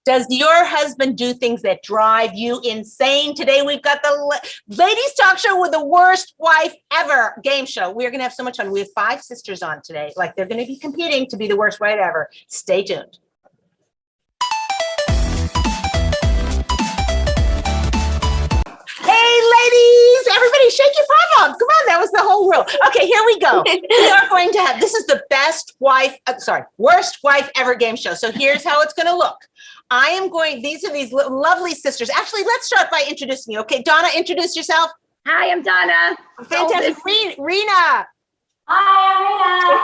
Does your husband do things that drive you insane? Today we've got the Ladies Talk Show with the worst wife ever game show. We're going to have so much fun. We have 5 sisters on today. Like, they're going to be competing to be the worst wife ever. Stay tuned. Hey, ladies, everybody shake your palm up. Come on, that was the whole rule. Okay, here we go. We are going to have, this is the worst wife ever game show. So here's how it's going to look. These are these lovely sisters. Actually, let's start by introducing you. Okay, Donna, introduce yourself. Hi, I'm Donna. Fantastic. Rena. Hi,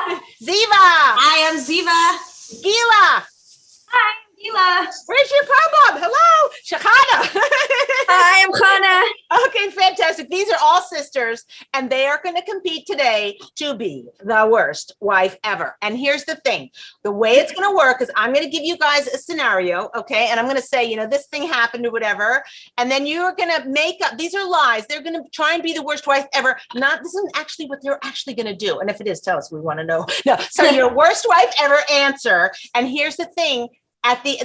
I'm Rena. Ziva. Hi, I'm Ziva. Gila. Hi, I'm Gila. Where's your pom-pom? Hello. Shahana. Hi, I'm Hannah. Okay, fantastic. These are all sisters, and they are going to compete today to be the worst wife ever. And here's the thing. The way it's going to work is I'm going to give you guys a scenario, okay? And I'm going to say, this thing happened or whatever. And then you're going to make up, these are lies. They're going to try and be the worst wife ever. This isn't actually what they're actually going to do. And if it is, tell us, we want to know. No, so your worst wife ever answer. And here's the thing.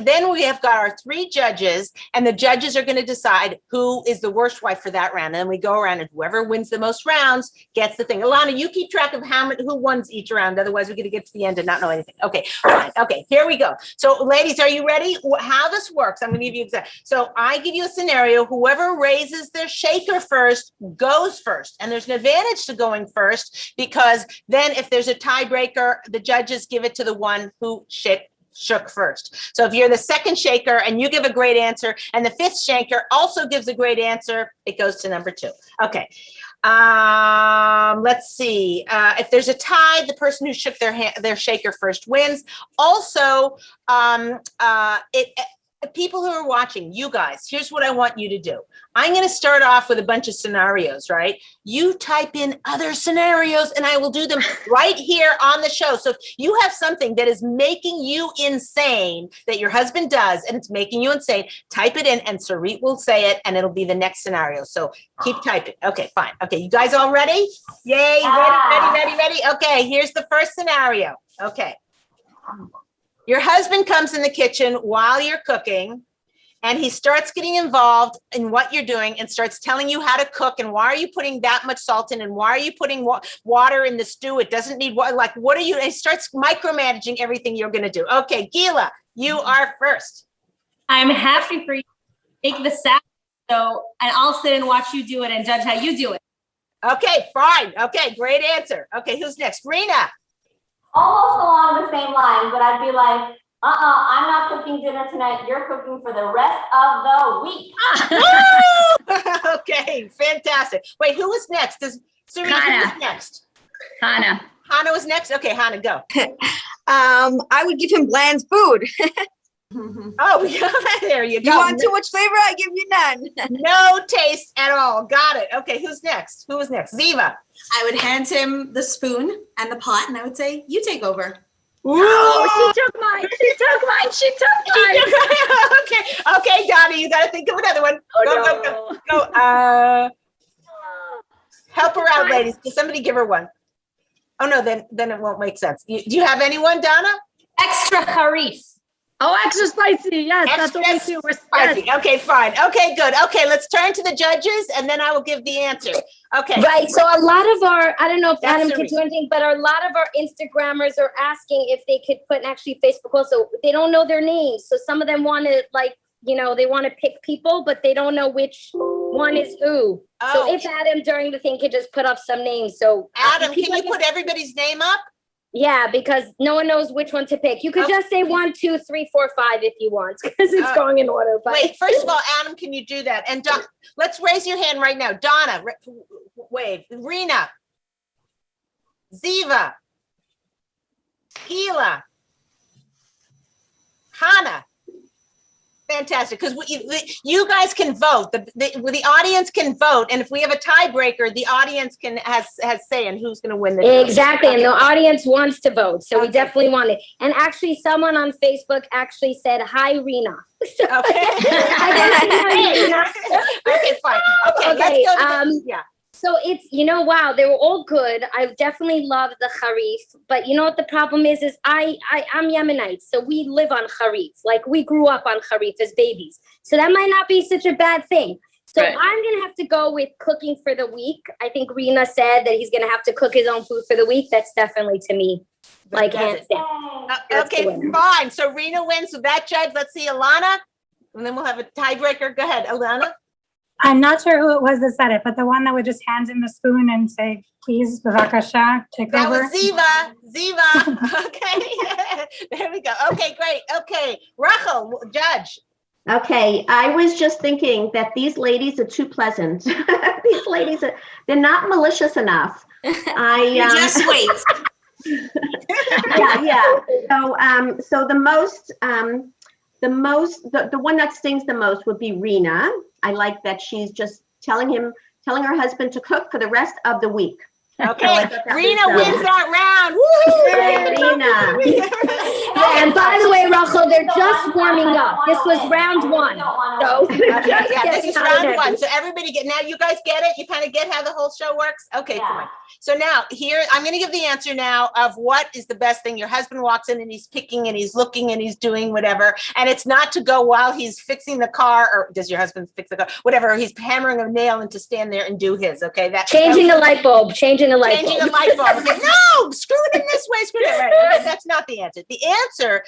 Then we have got our 3 judges, and the judges are going to decide who is the worst wife for that round. And then we go around, and whoever wins the most rounds gets the thing. Alana, you keep track of who wins each round. Otherwise, we're going to get to the end and not know anything. Okay, fine. Okay, here we go. So, ladies, are you ready? How this works? I'm going to give you exact. So I give you a scenario. Whoever raises their shaker first goes first, and there's an advantage to going first because then if there's a tiebreaker, the judges give it to the one who shook first. So if you're the second shaker and you give a great answer and the 5th shaker also gives a great answer, it goes to number 2. Okay. Let's see. If there's a tie, the person who shook their shaker first wins. Also, people who are watching, you guys, here's what I want you to do. I'm going to start off with a bunch of scenarios, right? You type in other scenarios and I will do them right here on the show. So if you have something that is making you insane that your husband does and it's making you insane, type it in and Sarit will say it and it'll be the next scenario. So keep typing. Okay, fine. Okay, you guys all ready? Yay, ready. Okay, here's the first scenario. Okay. Your husband comes in the kitchen while you're cooking and he starts getting involved in what you're doing and starts telling you how to cook and why are you putting that much salt in and why are you putting water in the stew? It doesn't need water. Like, what are you? And he starts micromanaging everything you're going to do. Okay, Gila, you are first. I'm happy for you to make the salad, and I'll sit and watch you do it and judge how you do it. Okay, fine. Okay, great answer. Okay, who's next? Rena. Almost along the same line, but I'd be like, I'm not cooking dinner tonight. You're cooking for the rest of the week. Okay, fantastic. Wait, who was next? Hannah. Who's next? Hannah. Hannah was next? Okay, Hannah, go. I would give him bland food. Oh, there you go. You want too much flavor? I give you none. No taste at all. Got it. Okay, who's next? Who was next? Ziva. I would hand him the spoon and the pot, and I would say, "You take over." Oh, she took mine. Okay, Donna, you got to think of another one. Go. Help her out, ladies. Can somebody give her one? Oh no, then it won't make sense. Do you have anyone, Donna? Extra harif. Oh, extra spicy. Yes, that's what we do. We're spicy. Yes. Okay, fine. Okay, good. Okay, let's turn to the judges and then I will give the answer. Okay. Right. So a lot of I don't know if That's Adam can do anything, but a lot of our Instagrammers are asking if they could put, and actually Facebook also, they don't know their names. So some of them want to they want to pick people, but they don't know which one is who. Oh. So if Adam during the thing could just put up some names. So Adam, can you put everybody's name up? Yeah, because no one knows which one to pick. You could just say 1, 2, 3, 4, 5 if you want, because it's going in order. But wait, first of all, Adam, can you do that? And let's raise your hand right now. Donna, wave. Rena, Ziva, Gila, Hannah. Fantastic, because you guys can vote. The audience can vote, and if we have a tiebreaker, the audience has say in who's going to win the exactly, and the audience wants to vote, so we definitely want it. And actually, someone on Facebook actually said, "Hi, Rena." Okay. Okay, fine. Okay, let's go to So it's, wow, they were all good. I definitely loved the harif, but you know what the problem is I'm Yemenite, so we live on harif. Like we grew up on harif as babies. So that might not be such a bad thing. So Right. I'm going to have to go with cooking for the week. I think Rena said that he's going to have to cook his own food for the week. That's definitely, to me, like hands down. That's Okay, the winner. fine. So Rena wins. So that judge, let's see, Alana, and then we'll have a tiebreaker. Go ahead, Alana. I'm not sure who it was that said it, but the one that would just hand him the spoon and say, please, bavakasha, take That over. was Ziva. Ziva. Okay. There we go. Okay, great. Okay. Rachel, judge. Okay, I was just thinking that these ladies are too pleasant. These ladies they're not malicious enough. You just wait. Yeah. So the one that stings the most would be Rena. I like that she's just telling her husband to cook for the rest of the week. Okay, Rena wins that round. Woo! Yeah, and by the way, Rachel, they're just warming up. This was round one. So this is round one. So everybody now you guys get it? You kind of get how the whole show works? Okay, come on. So now here, I'm going to give the answer now of what is the best thing. Your husband walks in and he's picking and he's looking and he's doing whatever. And it's not to go while he's fixing the car, or does your husband fix the car? Whatever, he's hammering a nail and to stand there and do his, okay? Changing the light bulb. Changing the light bulb. Okay, no, screw it in this way, screw it right. Okay, that's not the answer. The answer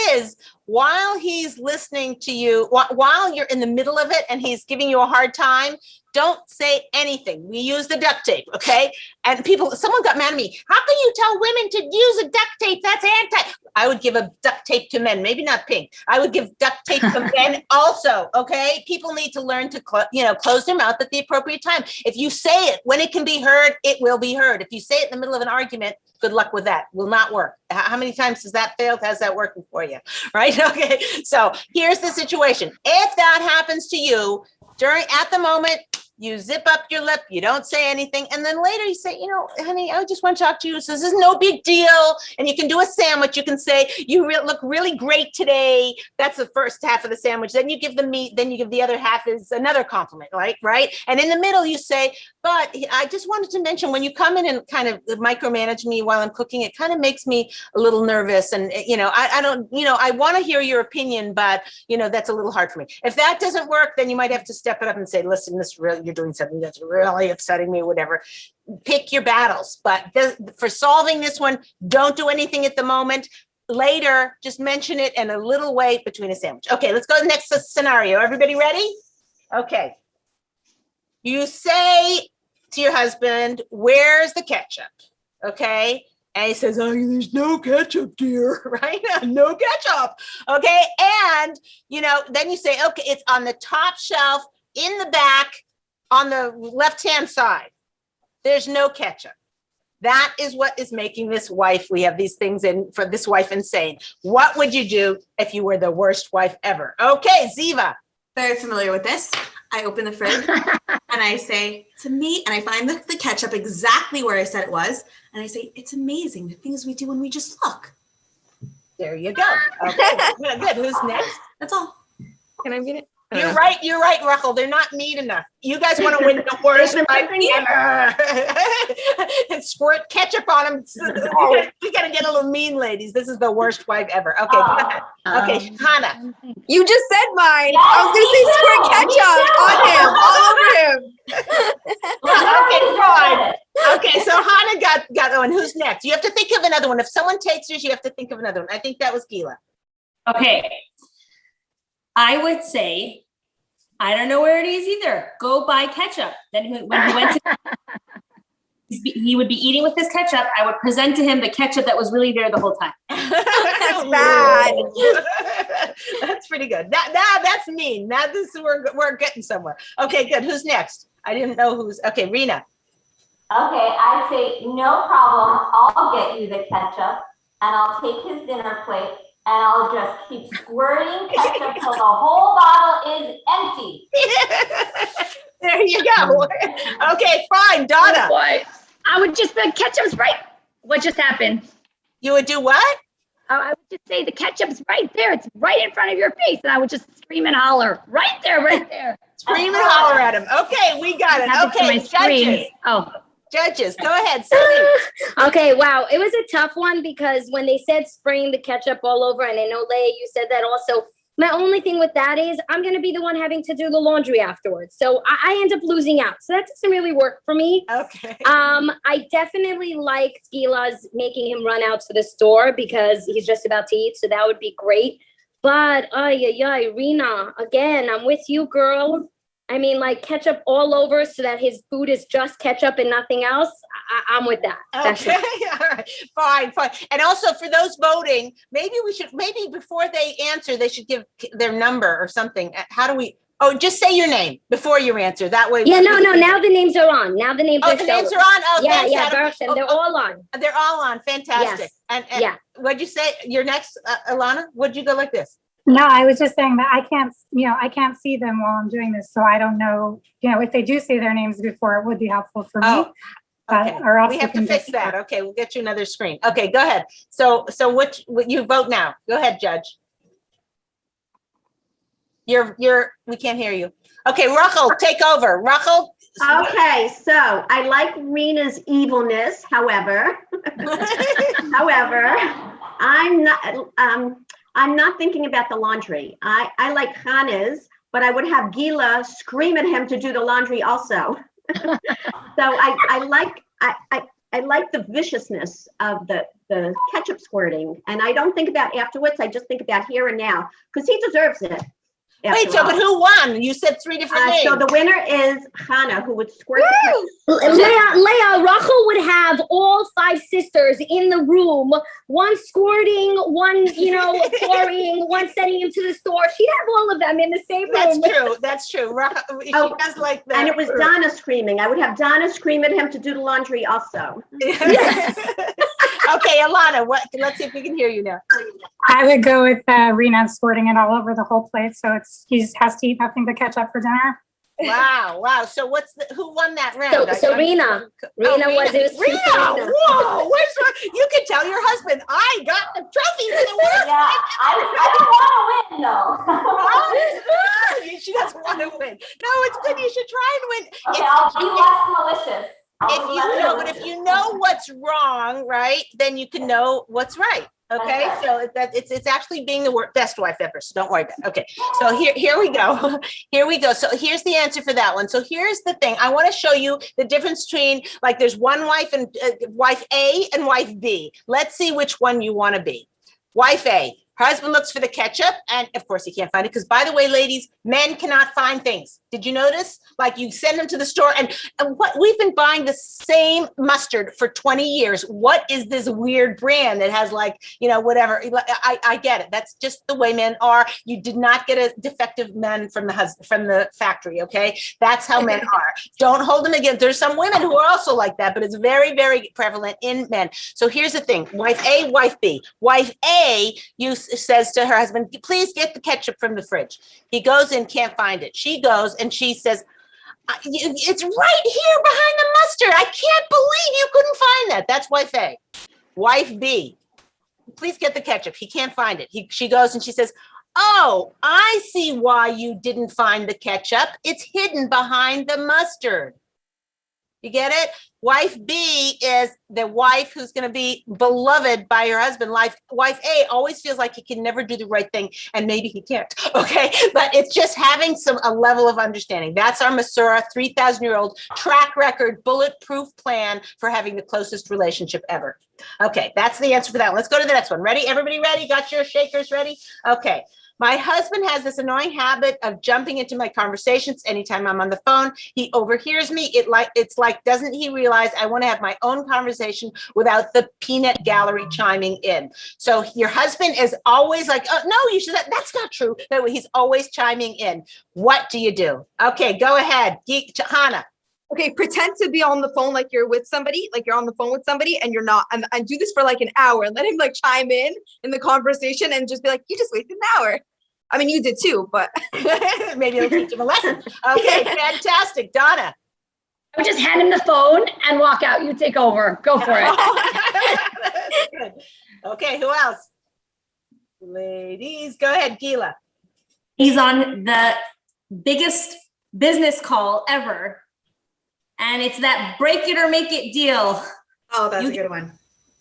is while he's listening to you, while you're in the middle of it and he's giving you a hard time, don't say anything. We use the duct tape, okay? And someone got mad at me. How can you tell women to use a duct tape? That's anti. I would give a duct tape to men, maybe not pink. I would give duct tape to men also, okay? People need to learn to close their mouth at the appropriate time. If you say it when it can be heard, it will be heard. If you say it in the middle of an argument, good luck with that. Will not work. How many times has that failed? How's that working for you? Right? Okay. So here's the situation. If that happens to you at the moment, you zip up your lip, you don't say anything, and then later you say, honey, I just want to talk to you. So this is no big deal. And you can do a sandwich. You can say, you look really great today. That's the first half of the sandwich. Then you give the meat. Then you give the other half is another compliment, right? And in the middle, you say, but I just wanted to mention, when you come in and kind of micromanage me while I'm cooking, it kind of makes me a little nervous. And, I don't, I want to hear your opinion, but, that's a little hard for me. If that doesn't work, then you might have to step it up and say, listen, you're doing something that's really upsetting me, whatever. Pick your battles. But for solving this one, don't do anything at the moment. Later, just mention it and a little wait between a sandwich. Okay, let's go to the next scenario. Everybody ready? Okay. You say to your husband, where's the ketchup? Okay. And he says, oh, there's no ketchup, dear, right? No ketchup. Okay. And, then you say, okay, it's on the top shelf in the back on the left-hand side. There's no ketchup. That is what is making this wife, we have these things in for this wife insane. What would you do if you were the worst wife ever? Okay, Ziva. Very familiar with this. I open the fridge and I say, to me, and I find the ketchup exactly where I said it was. And I say, it's amazing the things we do when we just look. There you go. Okay, good. Who's next? That's all. Can I read it? You're right, Rachel. They're not neat enough. You guys want to win the worst wife ever. And squirt ketchup on them. We got to get a little mean, ladies. This is the worst wife ever. Okay, go ahead. Okay, Hannah. You just said mine. Yes, I was going to say squirt ketchup on him, all over him. Okay, fine. Okay, so Hannah got one. Who's next? You have to think of another one. If someone takes yours, you have to think of another one. I think that was Gila. Okay. I would say, I don't know where it is either. Go buy ketchup. Then when he went to, he would be eating with his ketchup. I would present to him the ketchup that was really there the whole time. That's bad. That's pretty good. That's mean. Now we're getting somewhere. Okay, good. Who's next? I didn't know who's. Okay, Rena. Okay, I'd say, no problem. I'll get you the ketchup and I'll take his dinner plate and I'll just keep squirting ketchup till the whole bottle is empty. There you go. Okay, fine. Donna. What? I would just, the ketchup's right. What just happened? You would do what? I would just say the ketchup's right there. It's right in front of your face. And I would just scream and holler, right there, right there. Scream and holler at him. Okay, we got it. Happened to Okay, my screen. judges. Oh, Judges, go ahead. Cindy. Okay, wow. It was a tough one because when they said spraying the ketchup all over, and I know, Leah, you said that also. My only thing with that is I'm going to be the one having to do the laundry afterwards. So I end up losing out. So that doesn't really work for me. Okay. I definitely liked Gila's making him run out to the store because he's just about to eat. So that would be great. But, Rena, again, I'm with you, girl. I mean, like ketchup all over so that his food is just ketchup and nothing else. I'm with that. That's Okay, all right, fine. And also for those voting, maybe before they answer, they should give their number or something. How do we, just say your name before you anscer. That way. Yeah, no, now the names are on. Now the names are the names are on? Oh, yeah, thanks, yeah, Adam. Baruch, they're all on. They're all on, fantastic. Yes. And Yeah. what'd you say, your next, Ilana, would you go like this? No, I was just saying that I can't see them while I'm doing this, so I don't know, if they do say their names before, it would be helpful for me. Oh, But, okay. or else We we have to can fix just- that. Okay, we'll get you another screen. Okay, go ahead. So what you vote now? Go ahead, Judge. We can't hear you. Okay, Rachel, take over. Rachel. Okay, so I like Rena's evilness, however, I'm not thinking about the laundry. I like Hannah's, but I would have Gila scream at him to do the laundry also. So I like the viciousness of the ketchup squirting, and I don't think about afterwards. I just think about here and now because he deserves it. Wait, but who won? You said 3 different names. So the winner is Hannah, who would squirt the ketchup. Leah, Rachel would have all 5 sisters in the room, one squirting, one, pouring, one sending him to the store. She'd have all of them in the same room. That's true. She does like that. And it was Donna screaming. I would have Donna scream at him to do the laundry also. Okay, Ilana, let's see if we can hear you now. I would go with Rena squirting it all over the whole plate, so he has to eat nothing but ketchup for dinner. Wow. So who won that round? So Rena was it. Rena, whoa, what's wrong? You can tell your husband, I got the trophy for the work. Yeah, I didn't want to win though. She doesn't want to win. No, it's good. You should try and win. Okay, I'll be less malicious. If you know what's wrong, right, then you can know what's right. Okay, so it's actually being the best wife ever. So don't worry about it. Okay, so here we go. Here we go. So here's the answer for that one. So here's the thing. I want to show you the difference between there's one wife and wife A and wife B. Let's see which one you want to be. Wife A. Her husband looks for the ketchup, and of course he can't find it because, by the way, ladies, men cannot find things. Did you notice? Like you send them to the store, and what we've been buying the same mustard for 20 years. What is this weird brand that has whatever? I get it. That's just the way men are. You did not get a defective man from the factory. Okay, that's how men are. Don't hold them against. There's some women who are also like that, but it's very, very prevalent in men. So here's the thing: wife A, wife B. Wife A, says to her husband, please get the ketchup from the fridge. He goes in, can't find it. She goes and she says, it's right here behind the mustard. I can't believe you couldn't find that. That's wife A. Wife B, please get the ketchup. He can't find it. She goes and she says, oh, I see why you didn't find the ketchup. It's hidden behind the mustard. You get it? Wife B is the wife who's going to be beloved by her husband. Wife A always feels like he can never do the right thing, and maybe he can't. Okay, but it's just having a level of understanding. That's our Masura 3,000-year-old track record, bulletproof plan for having the closest relationship ever. Okay, that's the answer for that one. Let's go to the next one. Ready? Everybody ready? Got your shakers ready? Okay. My husband has this annoying habit of jumping into my conversations anytime I'm on the phone. He overhears me. It's like, doesn't he realize I want to have my own conversation without the peanut gallery chiming in? So your husband is always like, oh, no, you should. That's not true. No, he's always chiming in. What do you do? Okay, go ahead. Hannah. Okay, pretend to be on the phone like you're with somebody, like you're on the phone with somebody and you're not, and do this for like an hour and let him like chime in the conversation and just be like, you just wasted an hour. I mean, you did too, but maybe it'll teach him a lesson. Okay, fantastic. Donna. I would just hand him the phone and walk out. You take over. Go for it. Okay, who else? Ladies, go ahead, Gila. He's on the biggest business call ever. And it's that break it or make it deal Oh, that's a good one.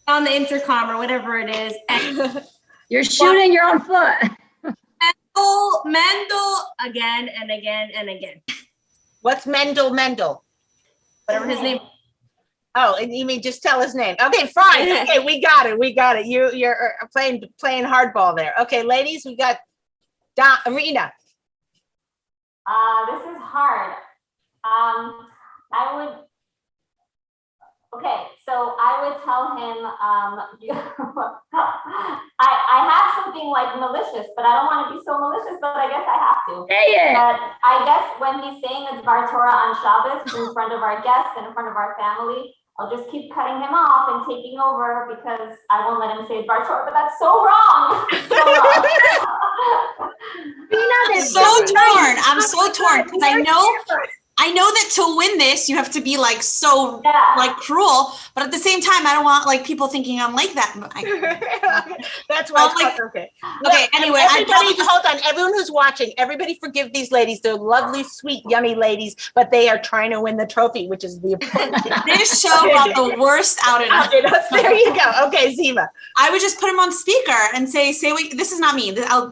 on the intercom or whatever it is. And You're shooting your own foot. Mendel again and again and again. What's Mendel? Whatever his name. Oh, and you mean just tell his name? Okay, fine. Okay, we got it. You're playing hardball there. Okay, ladies, we got Arena. This is hard. So I would tell him, I have something like malicious, but I don't want to be so malicious, but I guess I have to. Say it. But I guess when he's saying a Dvar Torah on Shabbos in front of our guests and in front of our family, I'll just keep cutting him off and taking over because I won't let him say Dvar Torah, but that's so wrong. It's so wrong. I'm so torn because I know that to win this, you have to be like so like cruel, but at the same time, I don't want like people thinking I'm like that. That's why it's like, okay. Okay, anyway, Hold on. Everyone who's watching, everybody forgive these ladies. They're lovely, sweet, yummy ladies, but they are trying to win the trophy, which is the this show brought the worst out in us. There you go. Okay, Ziva. I would just put him on speaker and say what. This is not me. I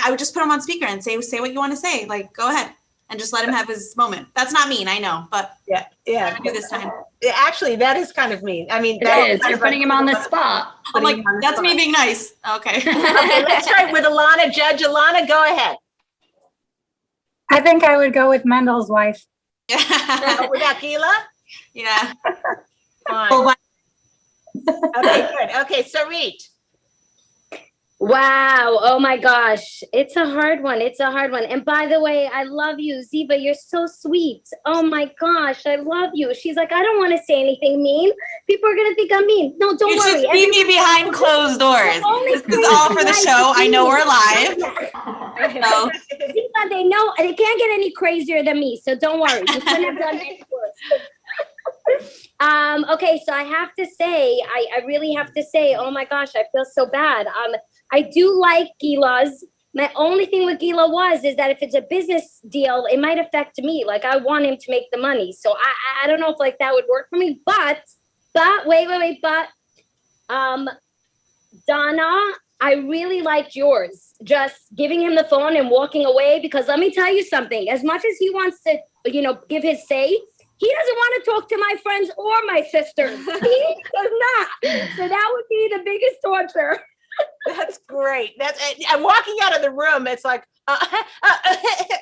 would just put him on speaker and say what you want to say. Like, go ahead. And just let him have his moment. That's not mean, I know, but yeah. I'm gonna do this time. Actually, that is kind of mean. I mean, It is. You're putting him on the spot. I'm like, that's me being nice. Okay. Okay, let's start with Alana. Judge Alana, go ahead. I think I would go with Mendel's wife. With Akila? Yeah. Fine. Okay, good. Okay, Sarit. Wow. Oh my gosh. It's a hard one. And by the way, I love you, Ziva. You're so sweet. Oh my gosh. I love you. She's like, I don't want to say anything mean. People are going to think I'm mean. No, don't worry. You should see me behind closed doors. This is all for the show. I know we're live. So. Ziva, they know they can't get any crazier than me. So don't worry. You couldn't have done any worse. Okay, so I have to say, I really have to say, oh my gosh, I feel so bad. I do like Gila's. My only thing with Gila is that if it's a business deal, it might affect me. Like I want him to make the money. So I don't know if like that would work for me, but wait, Donna, I really liked yours. Just giving him the phone and walking away, because let me tell you something, as much as he wants to, give his say, he doesn't want to talk to my friends or my sisters. He does not. So that would be the biggest torture. That's great. I'm walking out of the room. It's like,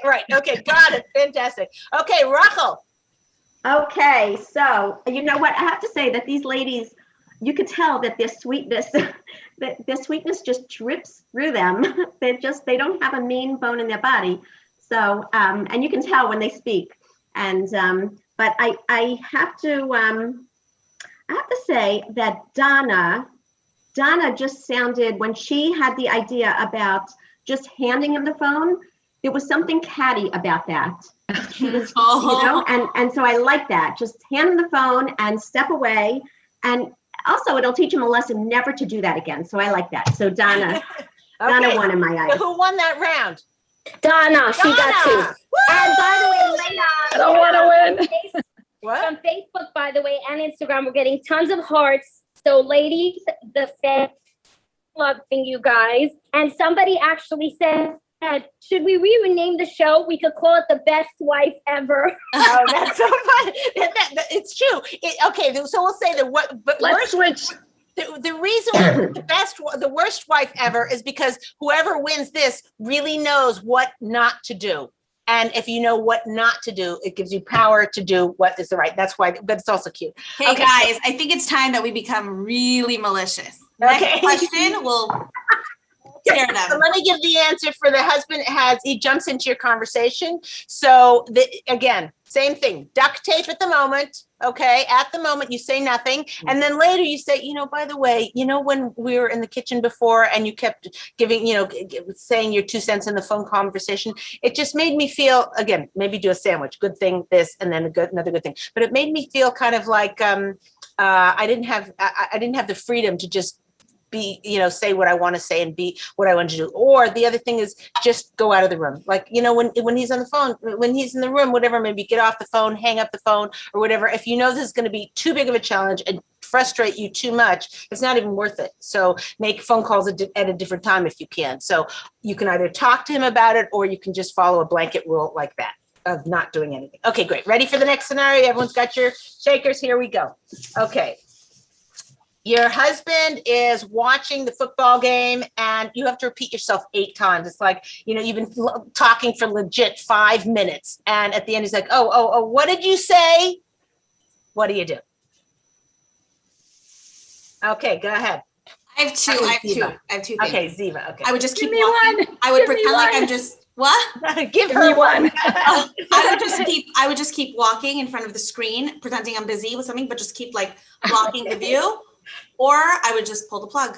right. Okay. Got it. Fantastic. Okay. Rachel. Okay, so you know what? I have to say that these ladies, you could tell that their sweetness, their sweetness just drips through them. They don't have a mean bone in their body. So, and you can tell when they speak. And, but I have to say that Donna just sounded, when she had the idea about just handing him the phone, there was something catty about that. She was, and so I like that. Just hand him the phone and step away. And also it'll teach him a lesson never to do that again. So I like that. So Donna won in my eyes. So who won that round? Donna, she got two. And by the way, Leah, I don't want to win. What? From Facebook, by the way, and Instagram, we're getting tons of hearts. So ladies, the fans loving you guys. And somebody actually said, should we rename the show? We could call it The Best Wife Ever. Oh, that's so fun. It's true. Okay, so we'll say Let's switch. The reason the worst wife ever is because whoever wins this really knows what not to do. And if you know what not to do, it gives you power to do what is the right. That's why, but it's also cute. Hey okay. Guys, I think it's time that we become really malicious. Okay. Next question, we'll tear them. So let me give the answer for the husband. He jumps into your conversation. So again, same thing, duct tape at the moment. Okay. At the moment you say nothing. And then later you say, by the way, when we were in the kitchen before and you kept giving, saying your 2 cents in the phone conversation, it just made me feel, again, maybe do a sandwich, good thing, this, and then another good thing. But it made me feel kind of like, I didn't have the freedom to just be, say what I want to say and be what I want to do. Or the other thing is just go out of the room. Like, when he's on the phone, when he's in the room, whatever, maybe get off the phone, hang up the phone or whatever. If you know this is going to be too big of a challenge and frustrate you too much, it's not even worth it. So make phone calls at a different time if you can. So you can either talk to him about it or you can just follow a blanket rule like that of not doing anything. Okay, great. Ready for the next scenario? Everyone's got your shakers. Here we go. Okay. Your husband is watching the football game and you have to repeat yourself 8 times. It's like, you've been talking for legit 5 minutes. And at the end, he's like, oh, what did you say? What do you do? Okay, go ahead. I have two. Okay, I Ziva. have two things. Okay, Ziva. Okay. I would just keep me walking. one. I would Give me pretend like one. I'm just what? Give her one. I would just keep walking in front of the screen, pretending I'm busy with something, but just keep like blocking the view. Or I would just pull the plug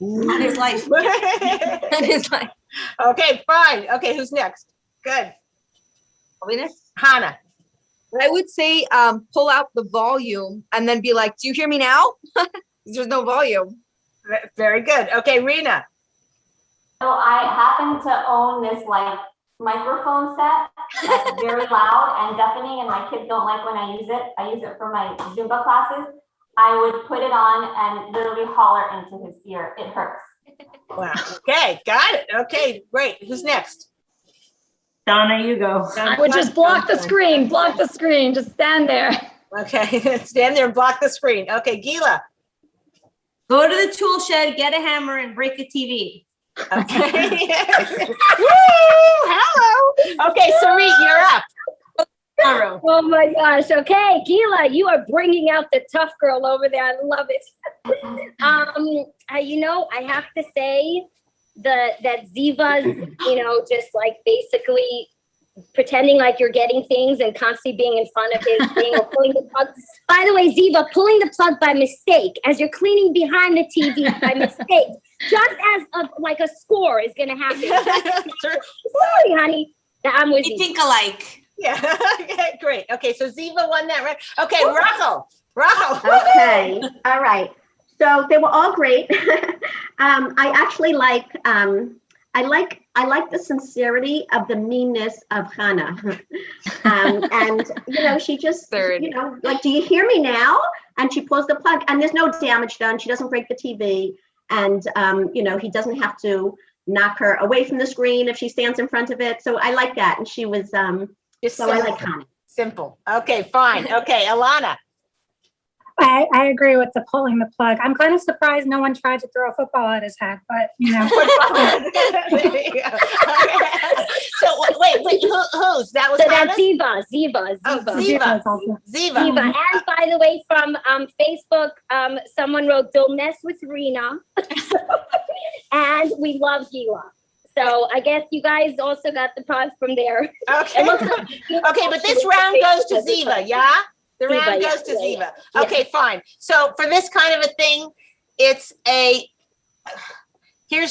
on his life. And it's like, Okay, fine. Okay, who's next? Good. are we next? Hannah. I would say pull out the volume and then be like, do you hear me now? There's no volume. Very good. Okay, Rena. So I happen to own this like microphone set that's very loud and deafening, and my kids don't like when I use it. I use it for my Zumba classes. I would put it on and literally holler into his ear. It hurts. Wow. Okay, got it. Okay, great. Who's next? Donna, you go. I would just block the screen, just stand there. Okay, stand there and block the screen. Okay, Gila. Go to the tool shed, get a hammer, and break the TV. Okay. Woo! Hello. Okay, Sarit, you're up. Tomorrow. Oh my gosh. Okay, Gila, you are bringing out the tough girl over there. I love it. I have to say that Ziva's, just like basically pretending like you're getting things and constantly being in front of his thing or pulling the plug. By the way, Ziva, pulling the plug by mistake as you're cleaning behind the TV by mistake, just as a score is going to happen. Sorry, honey. I'm with We you. think alike. Yeah. Okay, great. Okay, so Ziva won that, right? Okay, Rachel. Okay, all right. So they were all great. I actually like the sincerity of the meanness of Hannah. And she just, like, do you hear me now? And she pulls the plug and there's no damage done. She doesn't break the TV. And, he doesn't have to knock her away from the screen if she stands in front of it. So I like that. And she was, I like Hannah. Simple. Okay, fine. Okay, Alana. I agree with the pulling the plug. I'm kind of surprised no one tried to throw a football at his head, but There you go. Okay. So wait, who's? That was So Hannah? that's Ziva. Oh, Ziva. Ziva. Ziva. And by the way, from Facebook, someone wrote, "Don't mess with Rena," and we love Gila. So I guess you guys also got the prize from there. Okay. Okay, but this round goes to Ziva, yeah? The round goes to Ziva. Okay, fine. So for this kind of a thing, here's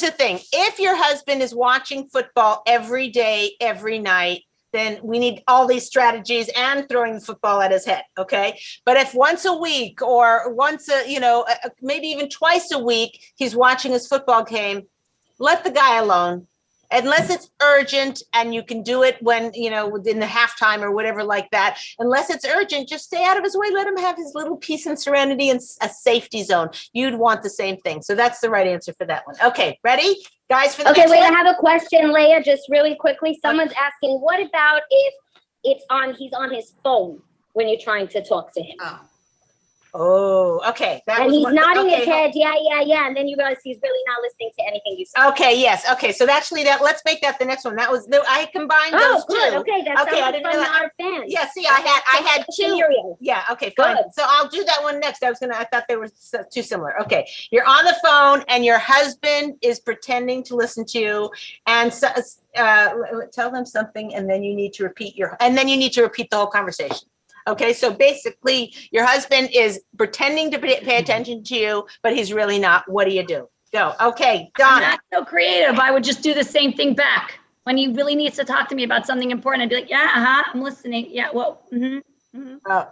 the thing. If your husband is watching football every day, every night, then we need all these strategies and throwing the football at his head, okay? But if once a week or maybe even twice a week, he's watching his football game, let the guy alone. Unless it's urgent and you can do it when, within the halftime or whatever like that. Unless it's urgent, just stay out of his way. Let him have his little peace and serenity and a safety zone. You'd want the same thing. So that's the right answer for that one. Okay, ready? Guys, for the next wait, one? I have a question, Leah, just really quickly. Someone's asking, what about if he's on his phone when you're trying to talk to him? Oh, okay. And he's nodding his head, yeah. And then you realize he's really not listening to anything you say. Okay, yes. Okay, so actually let's make that the next one. That was, I combined those good. two. Okay, that's I didn't realize. Our fans. Yeah, see, I had two. Scenario. Yeah, okay, fine. Good. So I'll do that one next. I thought they were too similar. Okay, you're on the phone and your husband is pretending to listen to you and tell them something and then you need to repeat the whole conversation. Okay, so basically your husband is pretending to pay attention to you, but he's really not. What do you do? Go. Okay, Donna. I'm not so creative. I would just do the same thing back. When he really needs to talk to me about something important, I'd be like, yeah, I'm listening. Yeah, well, Oh,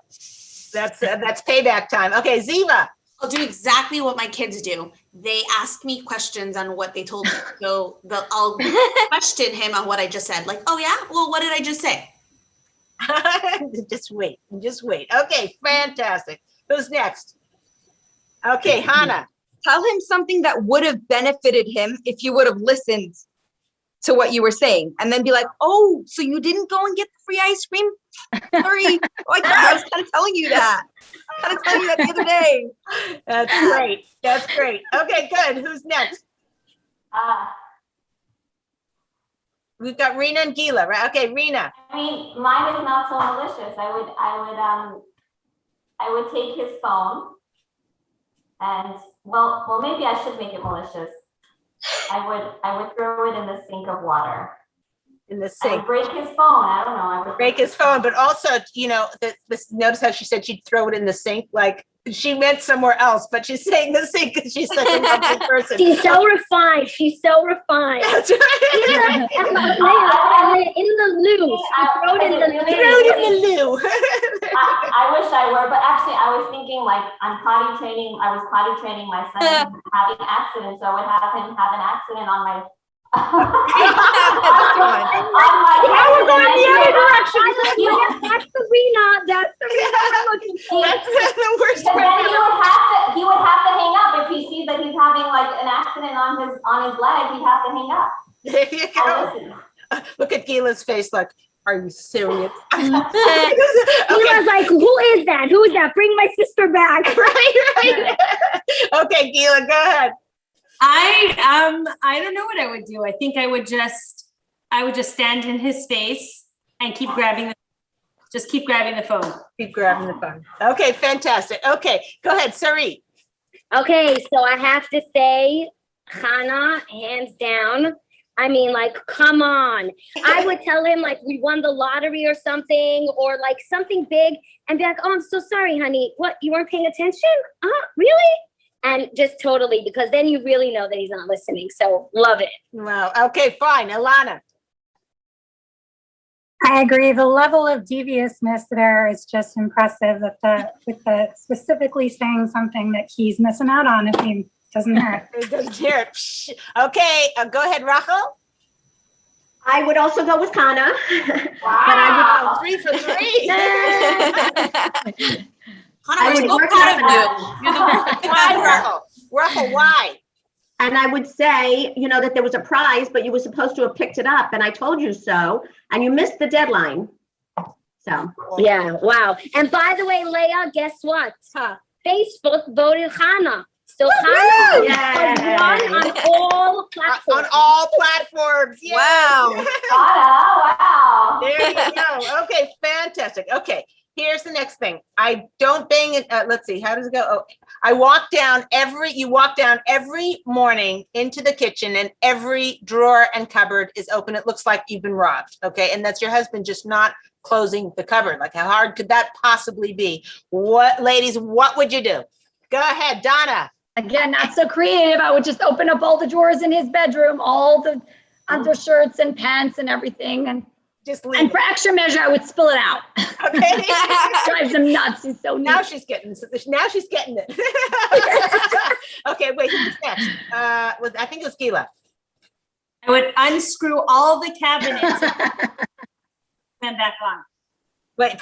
that's payback time. Okay, Ziva. I'll do exactly what my kids do. They ask me questions on what they told me. So I'll question him on what I just said. Like, oh yeah, well, what did I just say? Just wait. Okay, fantastic. Who's next? Okay, Hannah. Tell him something that would have benefited him if you would have listened to what you were saying, and then be like, oh, so you didn't go and get the free ice cream? Sorry. Oh, I was kind of telling you that. The other day. That's great. Okay, good. Who's next? We've got Rena and Gila, right? Okay, Rena. I mean, mine is not so malicious. I would take his phone and well, maybe I should make it malicious. I would throw it in the sink of water. In the I sink. would break his phone. I don't know. I would Break his phone, but also, you know, notice how she said she'd throw it in the sink. Like she meant somewhere else, but she's saying the sink because she's such a lovely person. She's so refined. That's right. In the loo. She throw it in the loo. Throw it in the loo. I wish I were, but actually I was thinking like I was potty training my son having accidents, so I would have him have an accident on my That was on the other direction. That's the Rena. That's the Rena I'm looking for. That's the worst But part. then he would have to hang up if he sees that he's having like an accident on his leg. He'd have to hang up. There you go. Oh, Look at Gila's face like, are you serious? He was like, who is that? Who is that? Bring my sister back. Right. Okay, Gila, go ahead. I don't know what I would do. I think I would just stand in his face and keep grabbing the phone. Keep grabbing the phone. Okay, fantastic. Okay, go ahead, Sari. Okay, so I have to say, Hannah, hands down. I mean, like, come on. I would tell him, like, we won the lottery or something, or like something big, and be like, oh, I'm so sorry, honey. What, you weren't paying attention? Really? And just totally, because then you really know that he's not listening. So love it. Wow. Okay, fine. Alana. I agree. The level of deviousness there is just impressive with the specifically saying something that he's missing out on if he doesn't hear it. He doesn't hear it. Okay, go ahead, Rachel. I would also go with Hannah. wow. 3 for 3. Hannah, we're so proud of you. You're the Why, Rachel, why? And I would say, you know, that there was a prize, but you were supposed to have picked it up, and I told you so, and you missed the deadline. So. Yeah, wow. And by the way, Leah, guess what? Facebook voted Hannah. So Hannah won on all platforms. On all platforms. Yay. Wow. Wow. There you go. Okay, fantastic. Okay, here's the next thing. I don't bang it. Let's see, how does it go? Oh, you walk down every morning into the kitchen and every drawer and cupboard is open. It looks like you've been robbed. Okay, and that's your husband just not closing the cupboard. Like, how hard could that possibly be? Ladies, what would you do? Go ahead, Donna. Again, not so creative. I would just open up all the drawers in his bedroom, all the undershirts and pants and everything. And just leave. And for extra measure, I would spill it out. Okay. Drives him nuts. He's so now nuts. she's getting it. Okay, wait, who's next? I think it was Gila. I would unscrew all the cabinets and back on. Wait,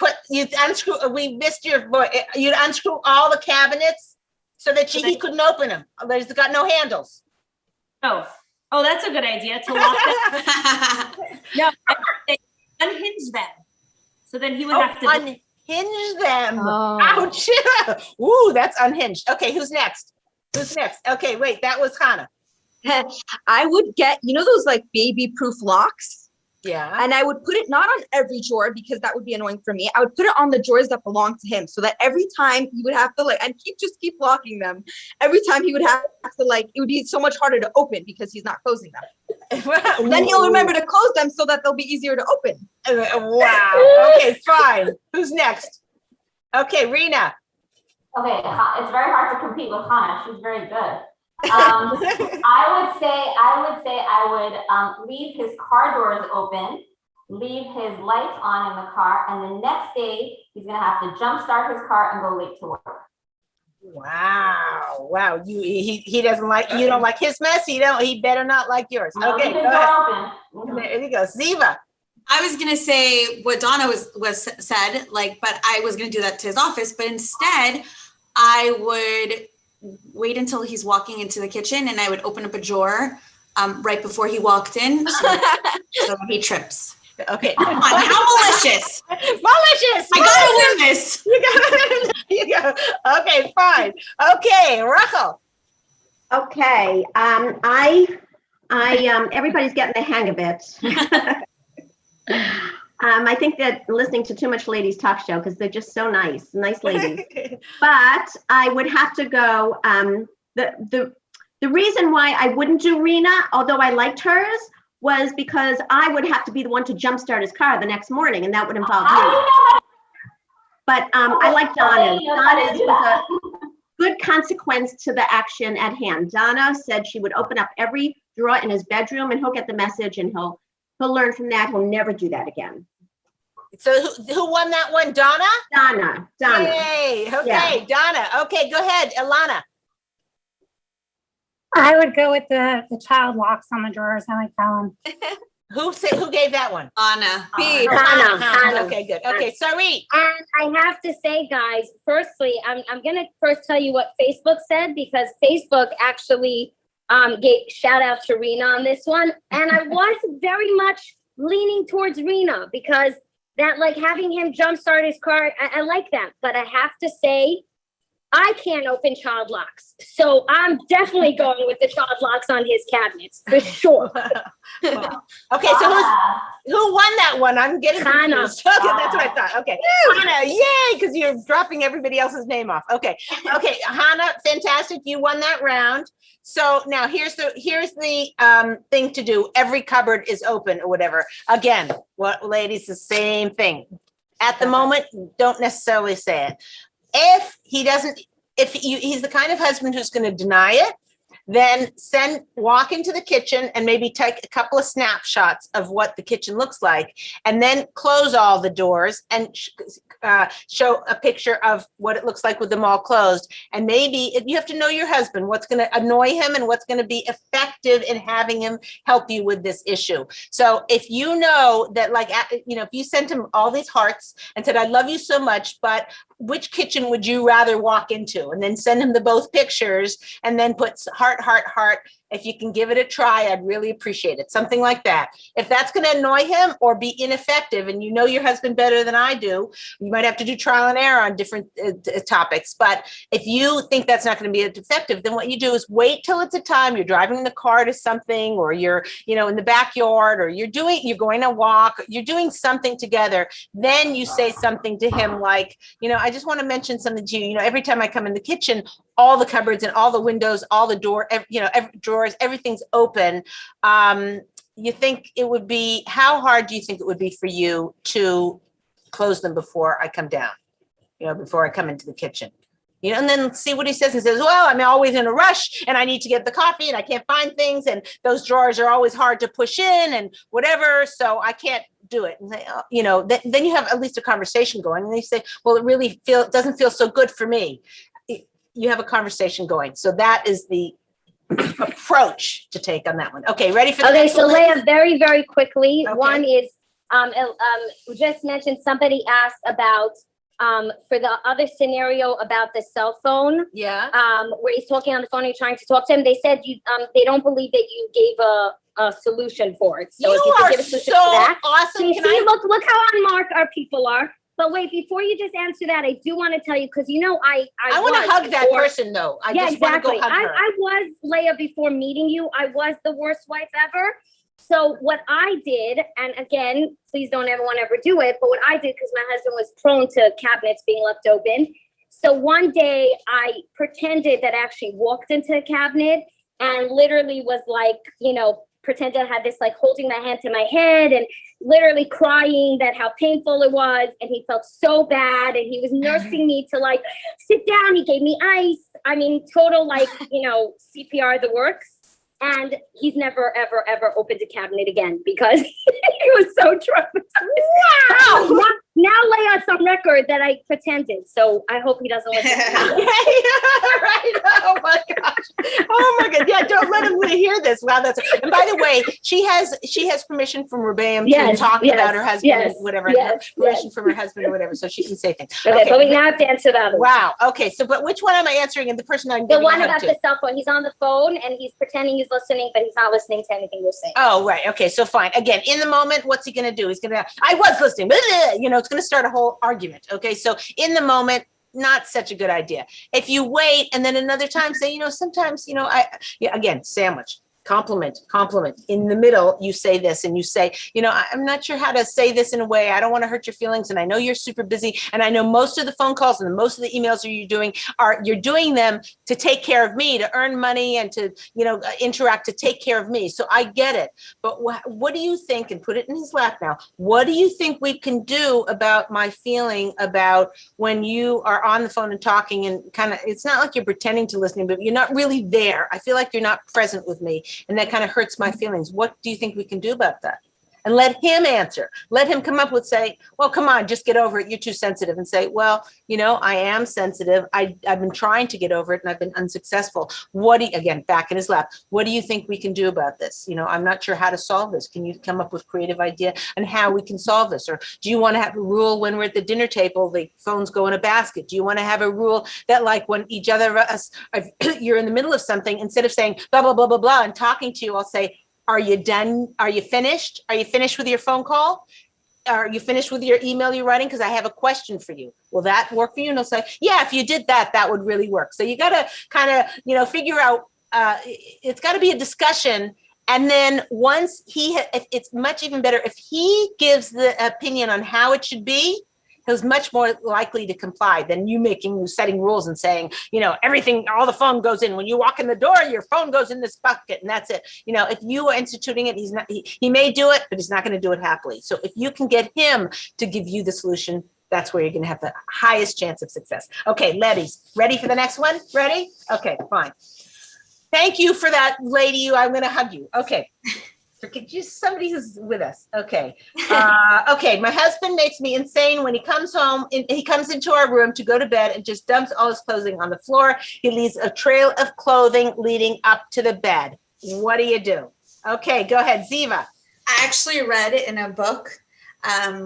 we missed your voice. You'd unscrew all the cabinets so that he couldn't open them. There's got no handles. Oh, that's a good idea to lock them. No, I'd unhinge them. So then he would have to unhinge them. Oh. Ouch. Ooh, that's unhinged. Okay, who's next? Okay, wait, that was Hannah. I would get, those like baby proof locks. Yeah. And I would put it not on every drawer because that would be annoying for me. I would put it on the drawers that belong to him so that every time he would have to keep locking them. Every time he would have to it would be so much harder to open because he's not closing them. Then he'll remember to close them so that they'll be easier to open. Wow. Okay, fine. Who's next? Okay, Rena. Okay, it's very hard to compete with Hannah. She's very good. I would say I would leave his car doors open, leave his lights on in the car, and the next day he's gonna have to jump start his car and go late to work. Wow. Wow. He doesn't like, you don't like his mess. He better not like yours. No, Okay, leave go the door ahead. open. There you go. Ziva. I was gonna say what Donna was said, like, but I was gonna do that to his office, but instead I would wait until he's walking into the kitchen and I would open up a drawer right before he walked in so he trips. Okay. Come on, how malicious. Malicious. I gotta win this. You go. Okay, fine. Okay, Rachel. Okay, everybody's getting the hang of it. I think that listening to too much Ladies Talk Show, because they're just so nice ladies. But I would have to go, the reason why I wouldn't do Rena, although I liked hers, was because I would have to be the one to jumpstart his car the next morning, and that would involve me. But I like Donna's. Donna's was a good consequence to the action at hand. Donna said she would open up every drawer in his bedroom, and he'll get the message, and he'll learn from that. He'll never do that again. So who won that one? Donna? Donna. Yay. Okay, yeah. Donna. Okay, go ahead, Ilana. I would go with the child locks on the drawers. I like that one. Who gave that one? Anna. Anna. Okay, good. Okay, sorry. And I have to say, guys, firstly, I'm gonna first tell you what Facebook said, because Facebook actually gave shout out to Rena on this one. And I was very much leaning towards Rena, because that, like, having him jumpstart his car, I like that. But I have to say, I can't open child locks. So I'm definitely going with the child locks on his cabinets, for sure. Wow. Okay, so who won that one? I'm getting confused. Okay, that's what I thought. Okay, Hannah, yay, because you're dropping everybody else's name off. Okay, Hannah, fantastic. You won that round. So now here's the thing to do. Every cupboard is open or whatever. Again, what, ladies, the same thing. At the moment, don't necessarily say it. If he's the kind of husband who's going to deny it, then walk into the kitchen and maybe take a couple of snapshots of what the kitchen looks like, and then close all the doors and show a picture of what it looks like with them all closed. And maybe you have to know your husband, what's going to annoy him and what's going to be effective in having him help you with this issue. So if you know that, like, if you sent him all these hearts and said, I love you so much, but which kitchen would you rather walk into? And then send him both pictures and then put heart, heart, heart. If you can give it a try, I'd really appreciate it. Something like that. If that's going to annoy him or be ineffective, and you know your husband better than I do, you might have to do trial and error on different topics. But if you think that's not going to be effective, then what you do is wait till it's a time you're driving the car to something, or you're, in the backyard, or you're going to walk, you're doing something together. Then you say something to him like, I just want to mention something to you. Every time I come in the kitchen, all the cupboards and all the windows, all the every drawers, everything's open. You think it would be, how hard do you think it would be for you to close them before I come down, before I come into the kitchen? And then see what he says. He says, well, I'm always in a rush and I need to get the coffee and I can't find things. And those drawers are always hard to push in and whatever. So I can't do it. And they, then you have at least a conversation going, and they say, well, it doesn't feel so good for me. You have a conversation going. So that is the approach to take on that one. Okay, ready for the next one? Okay, so Leah, very, very quickly. Okay. One is, just mentioned, somebody asked about, for the other scenario about the cell phone. Yeah. Where he's talking on the phone and you're trying to talk to him. They said they don't believe that you gave a solution for it. So if you could give a solution for that. Awesome. So you see, look how unmarked our people are. But wait, before you just answer that, I do want to tell you, because I want to hug that person though. I just want to go hug her. I was, Leah, before meeting you, I was the worst wife ever. So what I did, and again, please don't ever do it, but what I did, because my husband was prone to cabinets being left open. So one day I pretended that I actually walked into a cabinet and literally was like, pretended I had this, like, holding my hand to my head and literally crying that how painful it was. And he felt so bad. And he was nursing me to, like, sit down. He gave me ice. I mean, total, like, CPR, the works. And he's never, ever, ever opened a cabinet again because he was so traumatized. Wow! Now, Leah, so I'm record that I pretended, so I hope he doesn't listen. Yeah, right. Oh my gosh. Oh my God. Yeah, don't let him hear this. Wow, that's. And by the way, she has permission from Rebam to Yes, talk yes, about her husband yes, and whatever. yes, Permission yes. from her husband or whatever, so she can say things. Okay, but we now have to answer the others. Wow. Okay. So, but which one am I answering? And the person I'm The giving one a hug about to? the cell phone. He's on the phone and he's pretending he's listening, but he's not listening to anything you're saying. Oh, right. Okay. So fine. Again, in the moment, what's he going to do? He's going to, I was listening, you know, it's going to start a whole argument. Okay. So in the moment, not such a good idea. If you wait and then another time say, you know, sometimes, you know, again, sandwich. Compliment. In the middle, you say this and you say, you know, I'm not sure how to say this in a way. I don't want to hurt your feelings. And I know you're super busy. And I know most of the phone calls and most of the emails you're doing them to take care of me, to earn money and to, you know, interact, to take care of me. So I get it. But what do you think, and put it in his lap now, what do you think we can do about my feeling about when you are on the phone and talking and kind of, it's not like you're pretending to listen, but you're not really there. I feel like you're not present with me. And that kind of hurts my feelings. What do you think we can do about that? And let him answer. Let him come up with, say, well, come on, just get over it. You're too sensitive. And say, well, you know, I am sensitive. I've been trying to get over it and I've been unsuccessful. Again, back in his lap. What do you think we can do about this? You know, I'm not sure how to solve this. Can you come up with creative idea on how we can solve this? Or do you want to have a rule when we're at the dinner table, the phones go in a basket? Do you want to have a rule that like when each other of us, you're in the middle of something, instead of saying blah, blah, blah, blah, blah, and talking to you, I'll say, are you done? Are you finished? Are you finished with your phone call? Are you finished with your email you're writing? Because I have a question for you. Will that work for you? And he'll say, yeah, if you did that, that would really work. So you got to kind of, you know, figure out, it's got to be a discussion. And then once it's much even better if he gives the opinion on how it should be, he's much more likely to comply than you setting rules and saying, you know, everything, all the phone goes in. When you walk in the door, your phone goes in this bucket and that's it. You know, if you are instituting it, he may do it, but he's not going to do it happily. So if you can get him to give you the solution, that's where you're going to have the highest chance of success. Okay, ladies, ready for the next one? Ready? Okay, fine. Thank you for that, lady. I'm going to hug you. Okay. Just somebody who's with us. Okay. Okay. My husband makes me insane when he comes home. He comes into our room to go to bed and just dumps all his clothing on the floor. He leaves a trail of clothing leading up to the bed. What do you do? Okay. Go ahead, Ziva. I actually read it in a book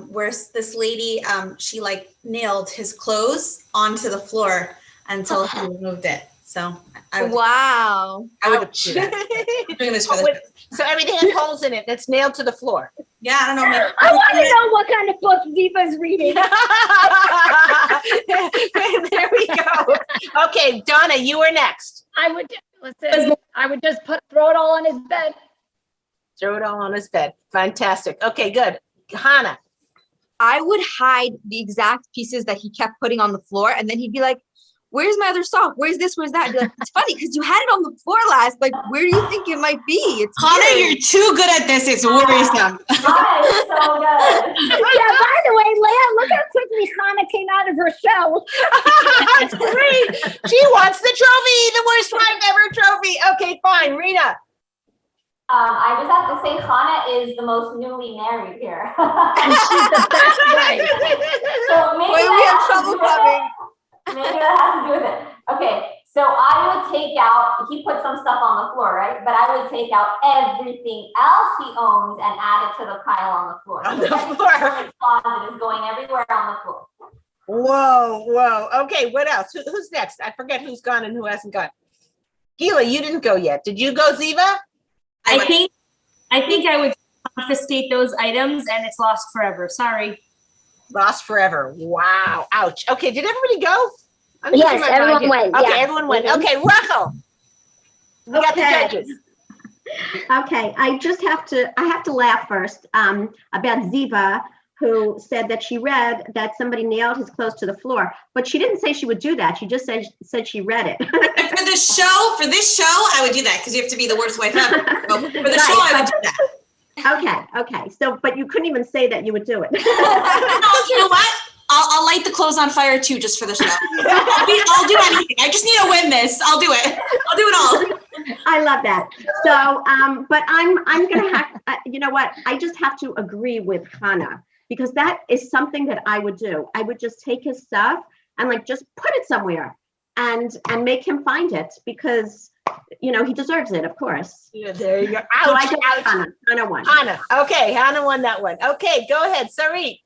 where this lady, she like nailed his clothes onto the floor until he removed it. So I would do that. I'm doing this for the So everything has holes in it that's nailed to the floor. Yeah, I don't know. Maybe, I want to know what kind of book Ziva's reading. There we go. Okay, Donna, you are next. I would just throw it all on his bed. Throw it all on his bed. Fantastic. Okay, good. Hannah. I would hide the exact pieces that he kept putting on the floor, and then he'd be like, where's my other sock? Where's this? Where's that? I'd be like, it's funny because you had it on the floor last. Like, where do you think it might be? It's Hannah, weird. you're too good at this. It's worrisome. That is so good. Yeah, by the way, Leah, look how quickly Hannah came out of her shell. That's great. She wants the trophy, the worst wife ever trophy. Okay, fine. Rena. I just have to say Hannah is the most newly married here. And she's the best wife. So maybe Wait, we have trouble coming. Maybe that has to do with it. Okay, so I would take out, he put some stuff on the floor, right? But I would take out everything else he owns and add it to the pile on the floor. On So the everything floor. in his closet is going everywhere on the floor. Whoa. Okay, what else? Who's next? I forget who's gone and who hasn't gone. Gila, you didn't go yet. Did you go, Ziva? I think I would confiscate those items and it's lost forever. Sorry. Lost forever. Wow. Ouch. Okay, did everybody go? I'm Yes, losing my everyone mind here. went, Okay, yeah. everyone went. Mhm. Okay, Rachel. We got the Okay. judges. Okay, I have to laugh first about Ziva, who said that she read that somebody nailed his clothes to the floor, but she didn't say she would do that. She just said she read it. And for this show, I would do that because you have to be the worst wife ever. So for the show, I would do that. Okay. So, but you couldn't even say that you would do it. No, you know what? I'll light the clothes on fire too, just for the show. I'll do anything. I just need to win this. I'll do it. I'll do it all. I love that. So, but I'm gonna have, you know what? I just have to agree with Hannah because that is something that I would do. I would just take his stuff and like just put it somewhere and make him find it, because you know he deserves it, of course. Yeah, there you go. So I Ouch, go with ouch. Hannah won. Hannah. Okay, Hannah won that one. Okay, go ahead, Sarit.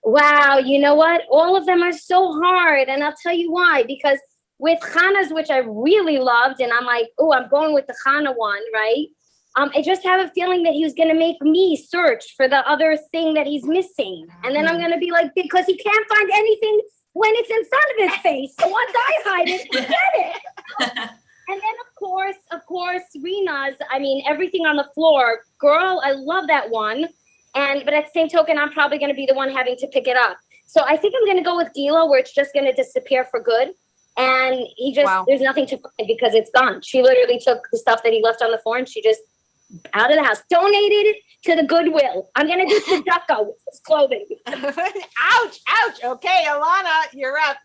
Wow, you know what? All of them are so hard, and I'll tell you why. Because with Hannah's, which I really loved, and I'm like, oh, I'm going with the Hannah one, right? I just have a feeling that he was gonna make me search for the other thing that he's missing, and then I'm gonna be like, because he can't find anything when it's in front of his face. So once I hide it, forget it. And then of course, Rena's. I mean, everything on the floor, girl. I love that one. But at the same token, I'm probably going to be the one having to pick it up. So I think I'm going to go with Gila, where it's just going to disappear for good. And there's nothing to find because it's gone. She literally took the stuff that he left on the floor and she just out of the house, donated it to the Goodwill. I'm going to do Tzedakah with his clothing. Ouch, ouch. Okay, Alana, you're up.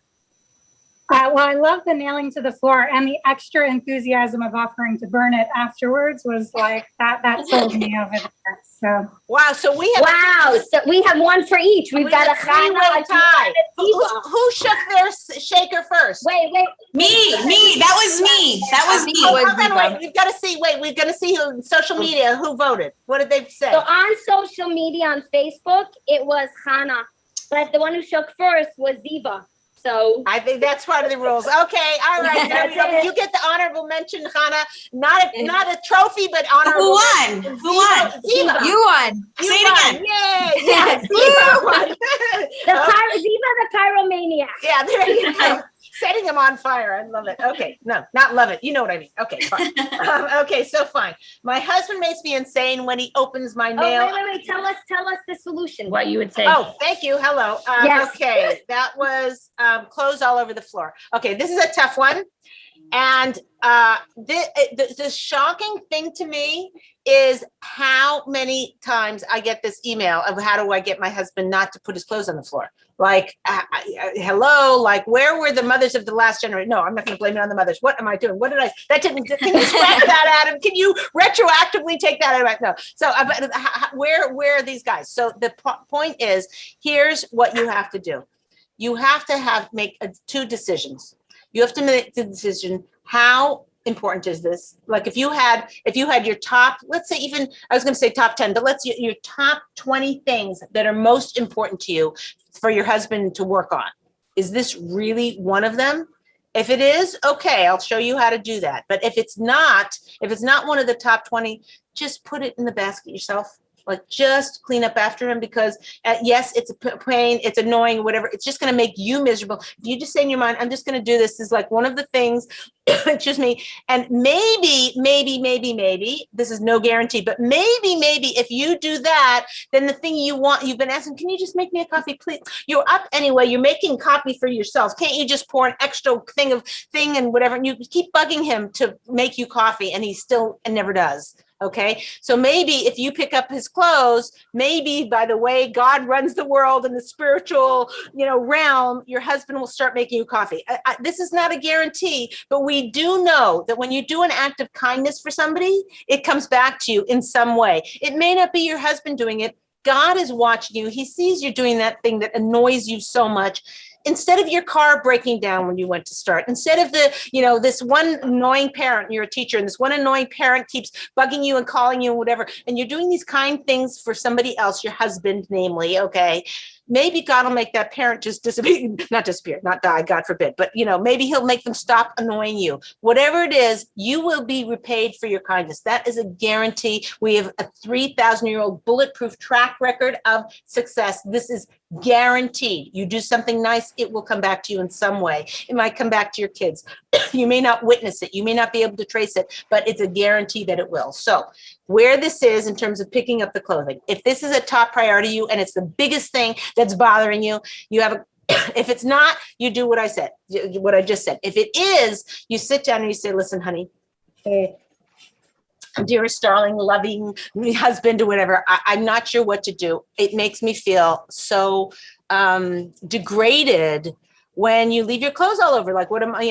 Well, I love the nailing to the floor, and the extra enthusiasm of offering to burn it afterwards was like that sold me over there. So wow, so we have one for each. We've got a three-way tie. Who shook their shaker first? Wait. Me. That was me. Wait, we've got to see. Wait, we've got to see who social media who voted. What did they say? So on social media, on Facebook, it was Hannah, but the one who shook first was Ziva. So I think that's part of the rules. Okay, all right. You get the honorable mention, Hannah. Not a trophy, but honorable. Who won? Mention. Who won? Ziva. You won. Say it again. Yay! Yeah, Ziva won. Ziva, the pyromaniac. Yeah, there you go. Setting him on fire. I love it. Okay, no, not love it. You know what I mean. Okay, fine. Okay, so fine. My husband makes me insane when he opens my mail. Wait. Tell us the solution. What you would say. Oh, thank you. Hello. Yes. Okay, that was clothes all over the floor. Okay, this is a tough one. And the shocking thing to me is how many times I get this email of how do I get my husband not to put his clothes on the floor? Like, hello, like, where were the mothers of the last generation? No, I'm not going to blame it on the mothers. What am I doing? What did I, that didn't, can you scratch that, Adam? Can you retroactively take that out? No. So where are these guys? So the point is, here's what you have to do. You have to make two decisions. You have to make the decision, how important is this? Like if you had your top, let's say even, I was going to say top 10, but your top 20 things that are most important to you for your husband to work on. Is this really one of them? If it is, okay, I'll show you how to do that. But if it's not one of the top 20, just put it in the basket yourself. Like just clean up after him, because yes, it's a pain, it's annoying, whatever. It's just going to make you miserable. If you just say in your mind, I'm just going to do this, is like one of the things, it's just me. And maybe, this is no guarantee, but maybe if you do that, then the thing you want, you've been asking, can you just make me a coffee, please? You're up anyway, you're making coffee for yourself. Can't you just pour an extra thing and whatever? And you keep bugging him to make you coffee and he still never does. Okay, so maybe if you pick up his clothes, maybe by the way God runs the world in the spiritual, realm, your husband will start making you coffee. This is not a guarantee, but we do know that when you do an act of kindness for somebody, it comes back to you in some way. It may not be your husband doing it. God is watching you. He sees you doing that thing that annoys you so much. Instead of your car breaking down when you went to start, instead of this one annoying parent, you're a teacher, and this one annoying parent keeps bugging you and calling you and whatever, and you're doing these kind things for somebody else, your husband, namely, okay, maybe God will make that parent just disappear, not die, God forbid, but maybe he'll make them stop annoying you. Whatever it is, you will be repaid for your kindness. That is a guarantee. We have a 3,000-year-old bulletproof track record of success. This is guaranteed. You do something nice, it will come back to you in some way. It might come back to your kids. You may not witness it. You may not be able to trace it, but it's a guarantee that it will. So where this is in terms of picking up the clothing, if this is a top priority to you and it's the biggest thing that's bothering you, if it's not, you do what I just said. If it is, you sit down and you say, listen, honey, dearest, darling, loving husband or whatever, I'm not sure what to do. It makes me feel so degraded when you leave your clothes all over, like, what am I,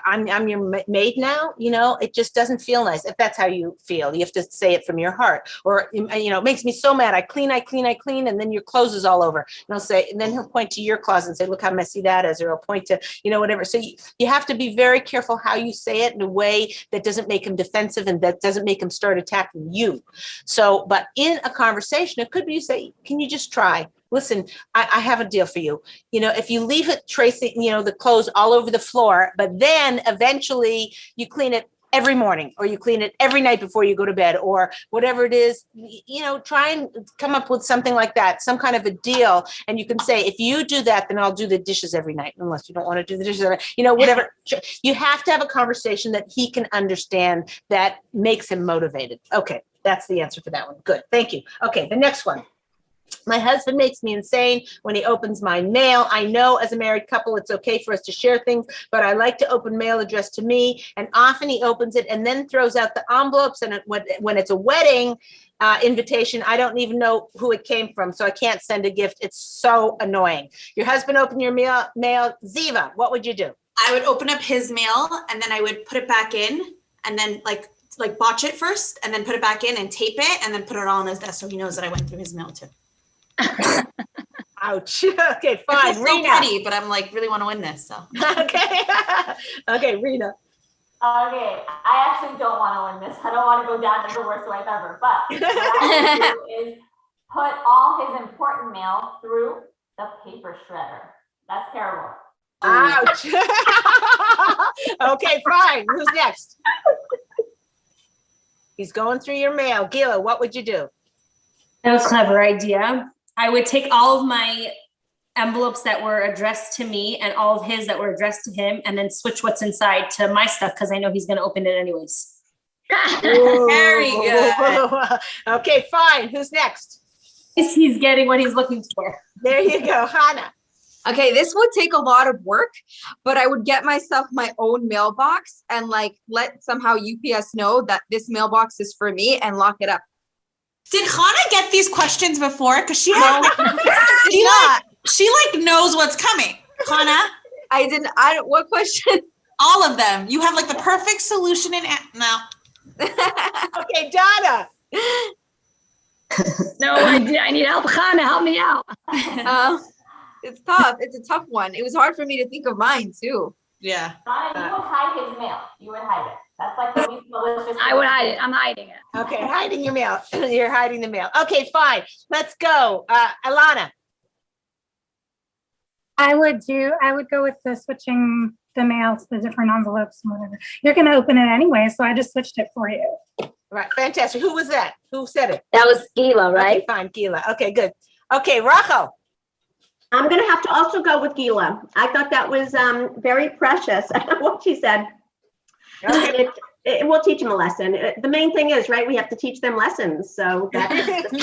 I'm your maid now, it just doesn't feel nice. If that's how you feel, you have to say it from your heart. Or, it makes me so mad. I clean, and then your clothes is all over. And I'll say, and then he'll point to your closet and say, look how messy that is. Or he'll point to, whatever. So you have to be very careful how you say it in a way that doesn't make him defensive and that doesn't make him start attacking you. So, but in a conversation, it could be you say, can you just try? Listen, I have a deal for you. If you leave it tracing, the clothes all over the floor, but then eventually you clean it every morning, or you clean it every night before you go to bed, or whatever it is, try and come up with something like that, some kind of a deal. And you can say, if you do that, then I'll do the dishes every night, unless you don't want to do the dishes every night, whatever. You have to have a conversation that he can understand that makes him motivated. Okay, that's the answer for that one. Good, thank you. Okay, the next one. My husband makes me insane when he opens my mail. I know as a married couple, it's okay for us to share things, but I like to open mail addressed to me. And often he opens it and then throws out the envelopes. And when it's a wedding invitation, I don't even know who it came from. So I can't send a gift. It's so annoying. Your husband opened your mail. Ziva, what would you do? I would open up his mail and then I would put it back in and then like botch it first and then put it back in and tape it and then put it all on his desk so he knows that I went through his mail too. Ouch. Okay, fine. So Rena. petty, but I'm really want to win this. So Okay. Okay, Rena. Okay, I actually don't want to win this. I don't want to go down as the worst wife ever. But what I would do is put all his important mail through the paper shredder. That's terrible. Ouch. Okay, fine. Who's next? He's going through your mail. Gila, what would you do? That was a clever idea. I would take all of my envelopes that were addressed to me and all of his that were addressed to him and then switch what's inside to my stuff because I know he's going to open it anyways. very good. Okay, fine. Who's next? He's getting what he's looking for. There you go, Hannah. Okay, this would take a lot of work, but I would get myself my own mailbox and let somehow UPS know that this mailbox is for me and lock it up. Did Hannah get these questions before? Because she knows what's coming. Hannah, I didn't. What question? all of them. You have the perfect solution in no. Okay, Donna. No, I need help. Hannah, help me out. It's tough. It's a tough one. It was hard for me to think of mine too. Yeah. Donna, you would hide his mail. You would hide it. That's like the least malicious. I would hide it. I'm hiding it. Okay, hiding your mail. You're hiding the mail. Okay, fine. Let's go. Alana. I would go with the switching the mail to the different envelopes and whatever. You're going to open it anyway, so I just switched it for you. Right, fantastic. Who was that? Who said it? That was Gila, right? Okay, fine, Gila. Okay, good. Okay, Rachel. I'm going to have to also go with Gila. I thought that was very precious, what she said. Okay. It will teach them a lesson. The main thing is, right, we have to teach them lessons. So that's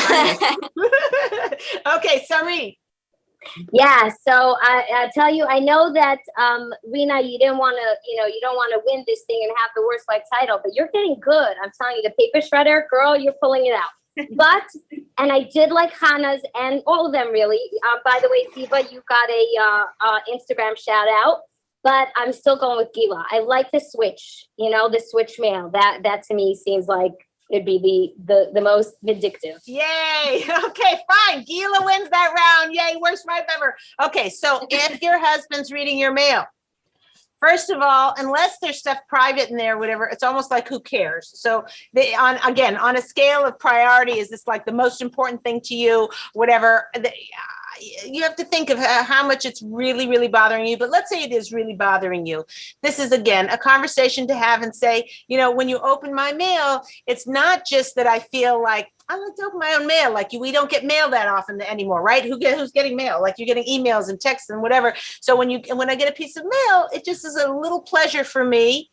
Okay, Sari. Yeah, so I tell you, I know that Rena, you didn't want to, you don't want to win this thing and have the worst wife title, but you're getting good. I'm telling you, the paper shredder, girl, you're pulling it out. But, and I did like Hannah's and all of them really. By the way, Ziva, you got a Instagram shout out, but I'm still going with Gila. I like the switch, the switch mail. That to me seems like it'd be the most vindictive. Yay. Okay, fine. Gila wins that round. Yay, worst wife ever. Okay, so if your husband's reading your mail, first of all, unless there's stuff private in there, whatever, it's almost like who cares? So on a scale of priority, is this like the most important thing to you? Whatever. You have to think of how much it's really, really bothering you. But let's say it is really bothering you. This is, again, a conversation to have and say, when you open my mail, it's not just that I feel like I like to open my own mail. Like we don't get mail that often anymore, right? Who's getting mail? Like you're getting emails and texts and whatever. So when I get a piece of mail, it just is a little pleasure for me.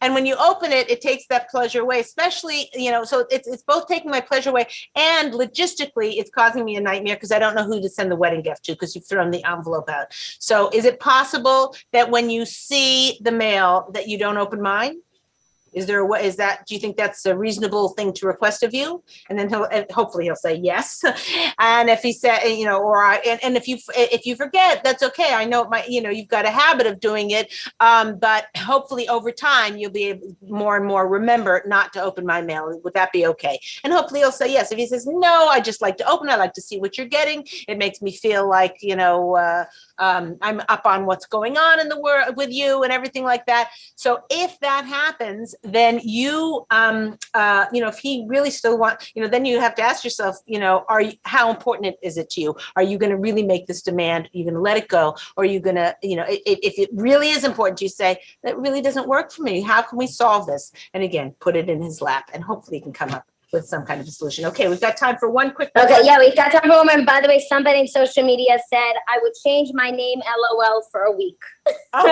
And when you open it, it takes that pleasure away, especially, so it's both taking my pleasure away and logistically it's causing me a nightmare because I don't know who to send the wedding gift to because you've thrown the envelope out. So is it possible that when you see the mail that you don't open mine? Is there a way, do you think that's a reasonable thing to request of you? And then hopefully he'll say yes. And if he said, and if you forget, that's okay. I know you've got a habit of doing it. But hopefully over time, you'll be able more and more remember not to open my mail. Would that be okay? And hopefully he'll say yes. If he says, no, I just like to open it. I like to see what you're getting. It makes me feel like, I'm up on what's going on in the world with you and everything like that. So if that happens, then if he really still wants, then you have to ask yourself, how important is it to you? Are you going to really make this demand? Are you going to let it go? Or are you going to, if it really is important, you say, that really doesn't work for me. How can we solve this? And again, put it in his lap and hopefully he can come up with some kind of a solution. Okay, we've got time for one quick. Okay, yeah, we've got time for one. By the way, somebody in social media said I would change my name LOL for a week. Oh,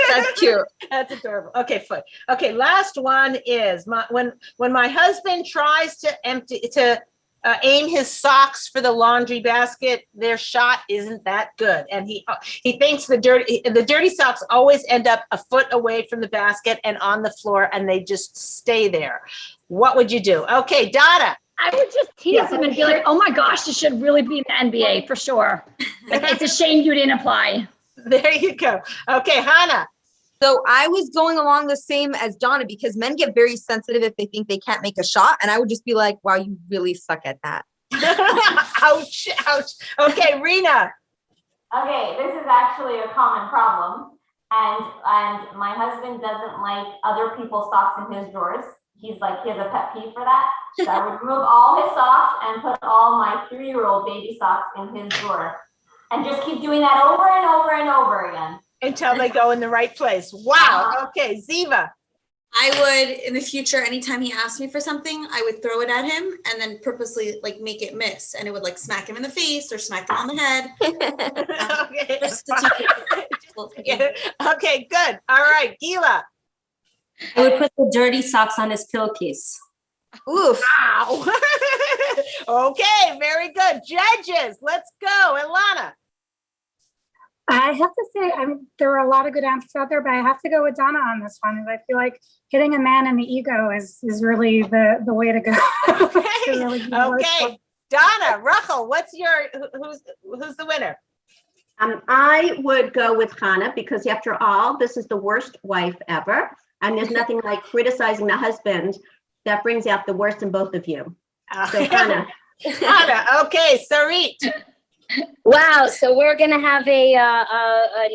That's cute. That's adorable. Okay, fine. Okay, last one is when my husband tries to aim his socks for the laundry basket, their shot isn't that good, and he thinks the dirty socks always end up a foot away from the basket and on the floor, and they just stay there. What would you do? Okay, Donna. I would just tease him and be like, oh my gosh, this should really be in the NBA for sure. It's a shame you didn't apply. There you go. Okay, Hannah. So I was going along the same as Donna because men get very sensitive if they think they can't make a shot. And I would just be like, wow, you really suck at that. Ouch, ouch. Okay, Rena. Okay, this is actually a common problem. And my husband doesn't like other people's socks in his drawers. He has a pet peeve for that. So I would remove all his socks and put all my 3-year-old baby socks in his drawer. And just keep doing that over and over and over again. Until they go in the right place. Wow. Okay, Ziva. I would, in the future, anytime he asked me for something, I would throw it at him and then purposely make it miss. And it would smack him in the face or smack him on the head. Okay. Just to teach him. Okay, good. All right, Gila. I would put the dirty socks on his pillowcase. Oof. Wow. Okay, very good. Judges, let's go. Ilana. I have to say, there are a lot of good answers out there, but I have to go with Donna on this one. I feel like hitting a man in the ego is really the way to go. Okay, Donna, Rachel, who's the winner? I would go with Hannah because after all, this is the worst wife ever. And there's nothing like criticizing the husband that brings out the worst in both of you. So Hannah. Hannah, okay, Sarit. Wow, so we're gonna have a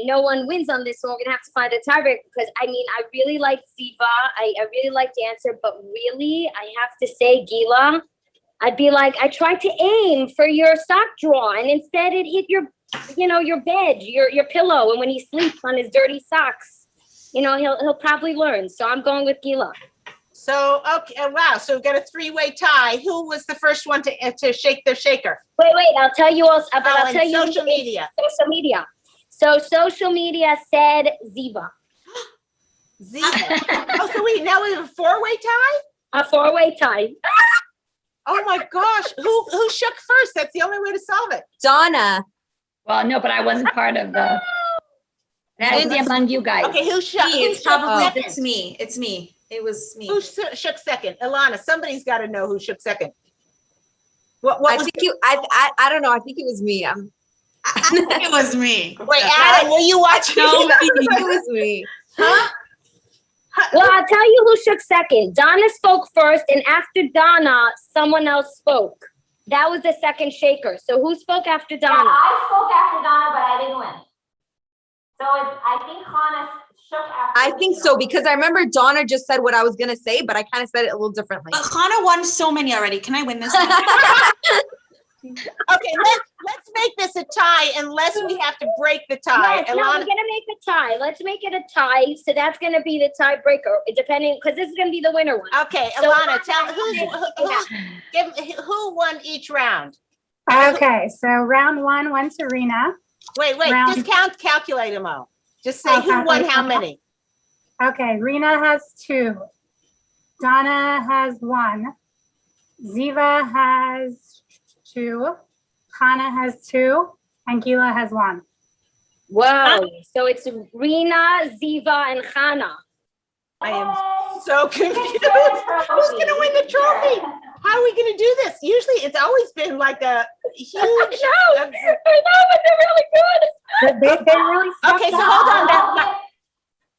no one wins on this one. We're gonna have to find a tiebreaker because I really like Ziva. I really like the answer, but really I have to say, Gila, I'd be like, I tried to aim for your sock drawer and instead it hit your bed, your pillow, and when he sleeps on his dirty socks, he'll probably learn. So I'm going with Gila. So, okay, wow. So we've got a 3-way tie. Who was the first one to shake their shaker? Wait, I'll tell you also, but I'll tell you. Social media. Social media. So social media said Ziva. Ziva. Oh, so now we have a 4-way tie? A 4-way tie. Oh my gosh. Who shook first? That's the only way to solve it. Donna. Well, no, but I wasn't part of the. That's among you guys. Okay, who shook? It's me. It's me. It was me. Who shook second? Ilana, somebody's got to know who shook second. What I was think I don't know. I think it was me. I think it was me. Wait, Adam, were you watching? No, it was me. Huh? Well, I'll tell you who shook second. Donna spoke first, and after Donna, someone else spoke. That was the second shaker. So who spoke after Donna? Yeah, I spoke after Donna, but I didn't win. So I think Hannah shook after. I think so because I remember Donna just said what I was gonna say, but I kind of said it a little differently. But Hannah won so many already. Can I win this one? Okay, let's make this a tie unless we have to break the tie. No, we're gonna make a tie. Let's make it a tie. So that's gonna be the tiebreaker, depending because this is gonna be the winner one. Okay, So Ilana, tell who won each round. Okay, so round 1 went to Rena. Wait, just calculate them all. Just say who won how many. Okay, Rena has 2. Donna has 1. Ziva has 2. Hannah has 2. And Gila has 1. Wow. So it's Rena, Ziva, and Hannah. I am so confused. Who's gonna win the trophy? How are we gonna do this? Usually it's always been like a huge. I know, but they're really good. They really stuck Okay, so to hold on.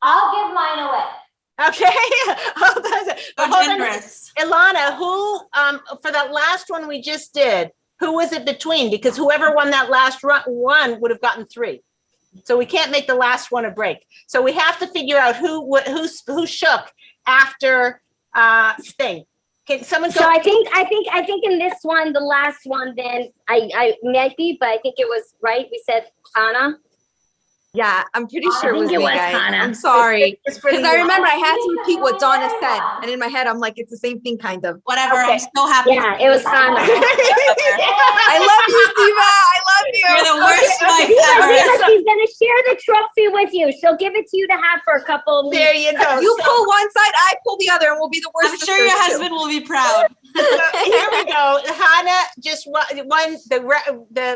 I'll give mine away. Okay, hold on. So Hold on. generous. Ilana, who, for that last one we just did, who was it between? Because whoever won that last one would have gotten 3. So we can't make the last one a break. So we have to figure out who shook after Sting. Can someone go? So I think in this one, the last one, then I might be, but I think it was right. We said Hannah. Yeah, I'm pretty sure it think was it me, was guys. Hannah. I'm sorry. It's for Because the- I remember I had to repeat what Donna said. And in my head, I'm like, it's the same thing, kind of. Whatever. Okay. I'm so happy. Yeah, it was Hannah. I love you, Diva. I love you. You're the worst wife Diva, ever. she's gonna share the trophy with you. She'll give it to you to have for a couple of weeks. There you go. You So- pull one side, I pull the other, and we'll be the worst. I'm sure your sisters, too. husband will be proud. So here we go. Hannah just won the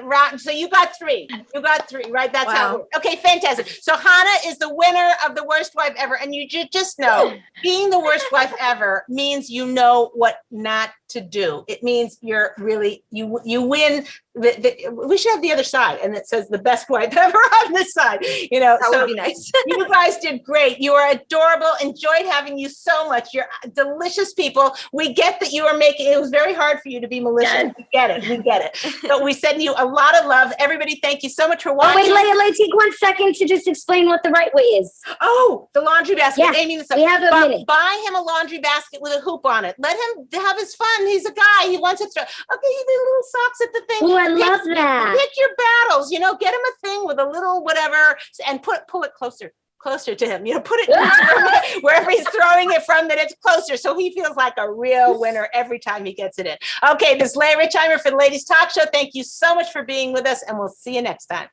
round. So you got 3. You got 3, right? That's how it Wow. works. Okay, fantastic. So Hannah is the winner of the worst wife ever. And you just know being the worst wife ever means you know what not to do. It means you're really, you win. We should have the other side. And it says the best wife ever on this side. You know, That so would be nice. you guys did great. You are adorable. Enjoyed having you so much. You're delicious people. We get that you are making, it was very hard for you to be malicious. Yes. We get it. We get it. But we send you a lot of love. Everybody, thank you so much for Oh, watching. wait, Leah, take 1 second to just explain what the right way is. Oh, the laundry basket. Yeah, Amy, we have a minute. buy him a laundry basket with a hoop on it. Let him have his fun. He's a guy. He wants it to. Okay, you do little socks at the thing. Oh, I love that. Pick your battles. You know, get him a thing with a little whatever, and pull it closer to him. You know, put it wherever he's throwing it from, that it's closer, so he feels like a real winner every time he gets it in. Okay, this is Leah Richeimer for the Ladies Talk Show. Thank you so much for being with us, and we'll see you next time.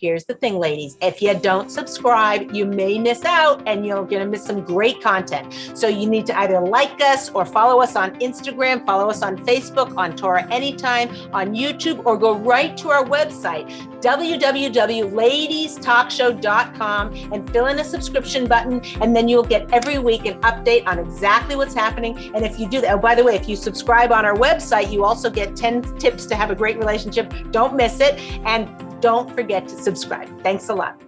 Here's the thing, ladies. If you don't subscribe, you may miss out and you're going to miss some great content. So you need to either like us or follow us on Instagram, follow us on Facebook, on Torah Anytime, on YouTube, or go right to our website, www.ladiestalkshow.com, and fill in a subscription button. And then you'll get every week an update on exactly what's happening. And if you do that, oh, by the way, if you subscribe on our website, you also get 10 tips to have a great relationship. Don't miss it. And don't forget to subscribe. Thanks a lot.